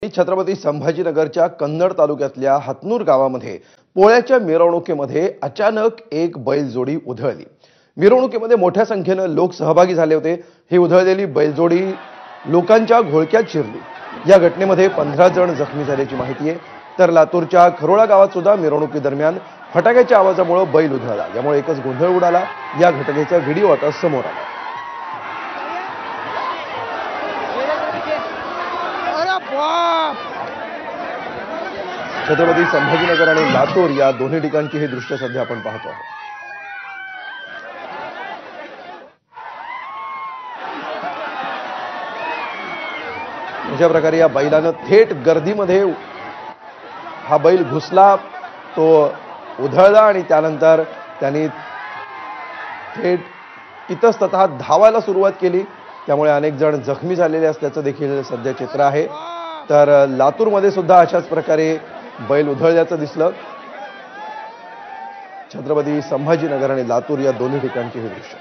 छत्रपती संभाजीनगरच्या कन्नड तालुक्यातल्या हतनूर गावामध्ये पोळ्याच्या मिरवणुकीमध्ये अचानक एक बैलजोडी उधळली। मिरवणुकीमध्ये मोठ्या संख्येने लोक सहभागी झाले होते। ही उधळलेली बैलजोडी लोकांच्या घोळक्यात शिरली। या घटनेमध्ये 15 जण जखमी झाल्याची माहिती आहे। तर लातूरच्या खरोळा गावात सुद्धा मिरवणुकीदरम्यान फटाक्याच्या आवाजामुळे बैल उधळला। यामुळे एकच गोंधळ उडाला। या घटनेचा व्हिडिओ आता समोर आला। छत्रपती संभाजीनगर आणि लातूर या दोन्ही ठिकाणची हे दृश्य सध्या आपण पाहतो आहोत। अशा प्रकारे या बैलानं थेट गर्दीमध्ये हा बैल घुसला, तो उधळला आणि त्यानंतर त्यांनी थेट इतस्ततः धावायला सुरुवात केली। त्यामुळे अनेक जण जखमी झालेले असल्याचं देखील सध्या चित्र आहे। तर लातूरमध्ये सुद्धा अशाच प्रकारे बैल उधळल्याचं दिसलं। छत्रपती संभाजीनगर आणि लातूर या दोन्ही ठिकाणचे हे दृश्य।